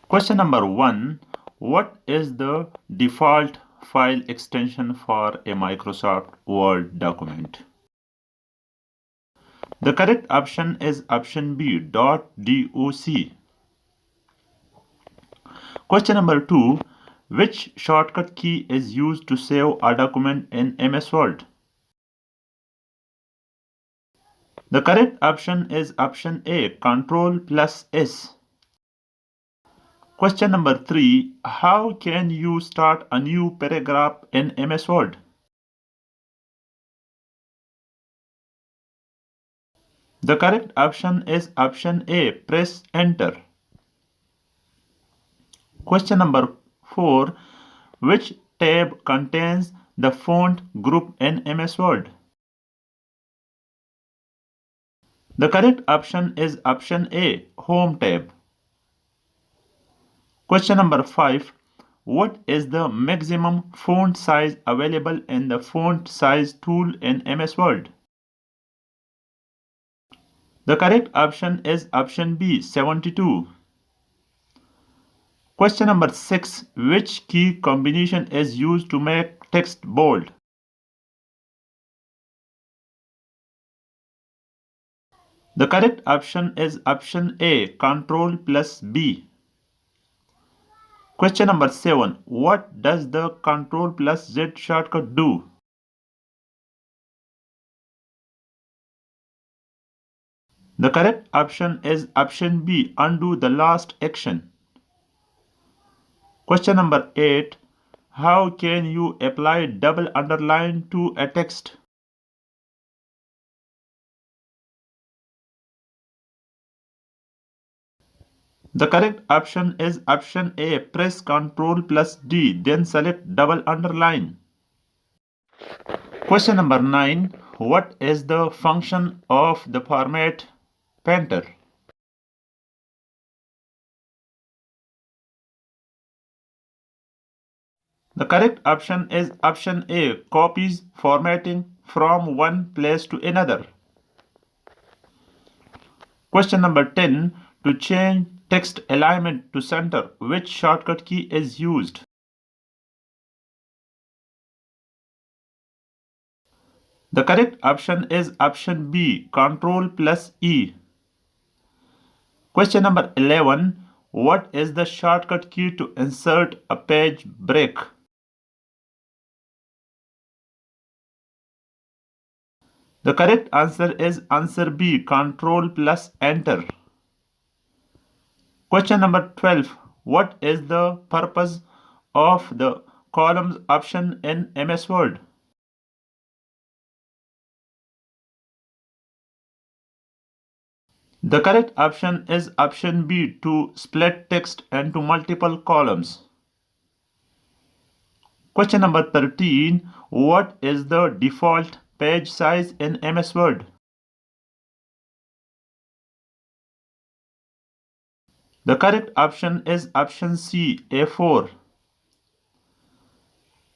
Question number 1. What is the default file extension for a Microsoft Word document? The correct option is option B, .doc. Question number 2. Which shortcut key is used to save a document in MS Word? The correct option is option A, Ctrl plus S. Question number 3. How can you start a new paragraph in MS Word? The correct option is option A, press enter. Question number 4. Which tab contains the font group in MS Word? The correct option is option A, Home tab. Question number 5. What is the maximum font size available in the font size tool in MS Word? The correct option is option B, 72. Question number 6. Which key combination is used to make text bold? The correct option is option A, Ctrl plus B. Question number 7. What does the Ctrl plus Z shortcut do? The correct option is option B, undo the last action. Question number 8. How can you apply double underline to a text? The correct option is option A, press Ctrl plus D, then select double underline. Question number 9. What is the function of the format painter? The correct option is option A, copies formatting from one place to another. Question number 10. To change text alignment to center, which shortcut key is used? The correct option is option B, Ctrl plus E. Question number 11. What is the shortcut key to insert a page break? The correct answer is answer B, Ctrl plus Enter. Question number 12. What is the purpose of the columns option in MS Word? The correct option is option B, to split text into multiple columns. Question number 13. What is the default page size in MS Word? The correct option is option C, A4.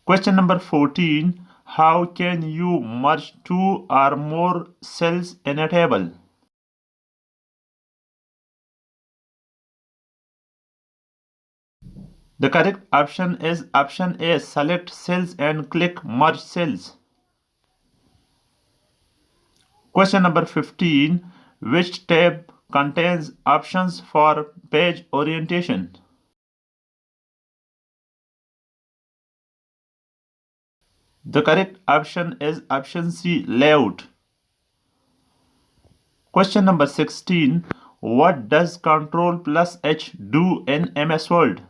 Question number 14. How can you merge two or more cells in a table? The correct option is option A, select cells and click merge cells. Question number 15. Which tab contains options for page orientation? The correct option is option C, layout. Question number 16. What does Ctrl plus H do in MS Word?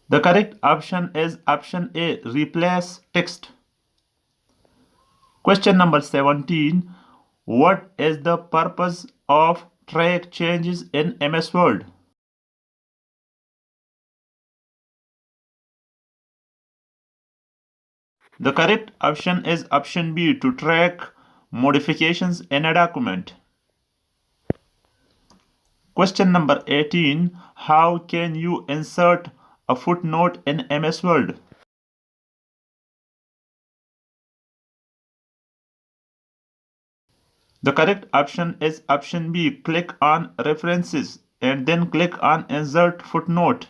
The correct option is option A, replace text. Question number 17. What is the purpose of track changes in MS Word? The correct option is option B, to track modifications in a document. Question number 18. How can you insert a footnote in MS Word? The correct option is option B. Click on references and then click on insert footnote.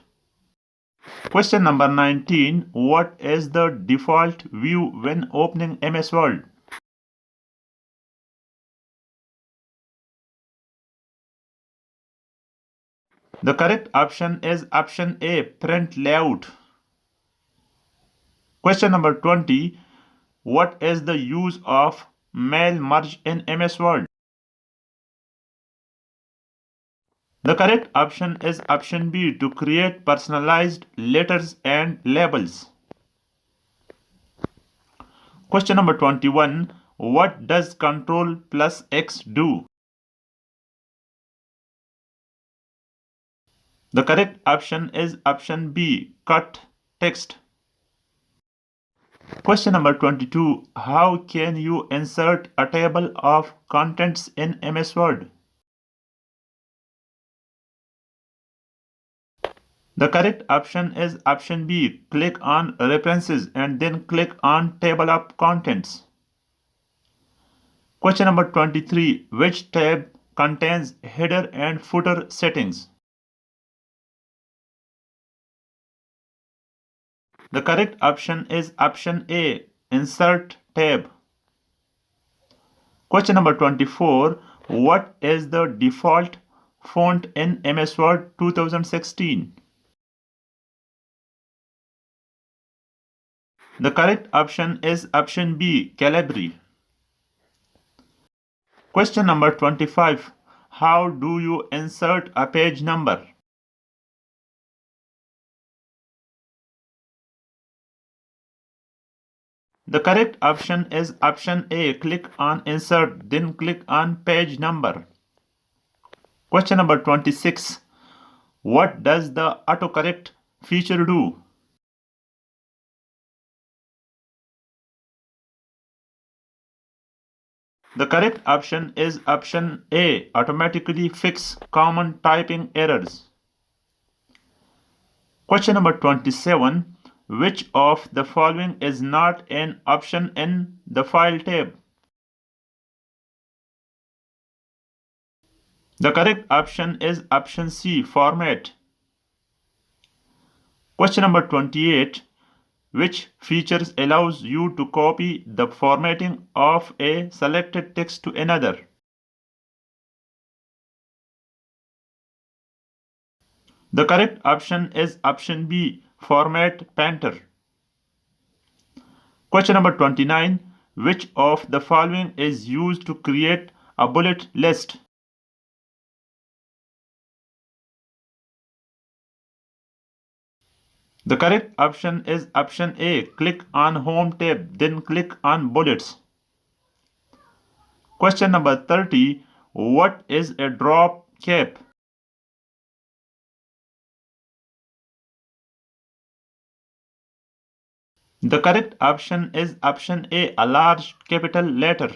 Question number 19. What is the default view when opening MS Word? The correct option is option A. Print layout. Question number 20. What is the use of mail merge in MS Word? The correct option is option B. To create personalized letters and labels. Question number 21. What does Ctrl plus X do? The correct option is option B. Cut text. Question number 22. How can you insert a table of contents in MS Word? The correct option is option B. Click on references and then click on table of contents. Question number 23. Which tab contains header and footer settings? The correct option is option A. Insert tab. Question number 24. What is the default font in MS Word 2016? The correct option is option B. Calibri. Question number 25. How do you insert a page number? The correct option is option A. Click on insert, then click on page number. Question number 26. What does the autocorrect feature do? The correct option is option A. Automatically fix common typing errors. Question number 27. Which of the following is not an option in the File tab? The correct option is option C. Format. Question number 28. Which features allows you to copy the formatting of a selected text to another? The correct option is option B. Format painter. Question number 29. Which of the following is used to create a bullet list? The correct option is option A. Click on Home tab, then click on Bullets. Question number 30. What is a drop cap? The correct option is option A. A large capital letter.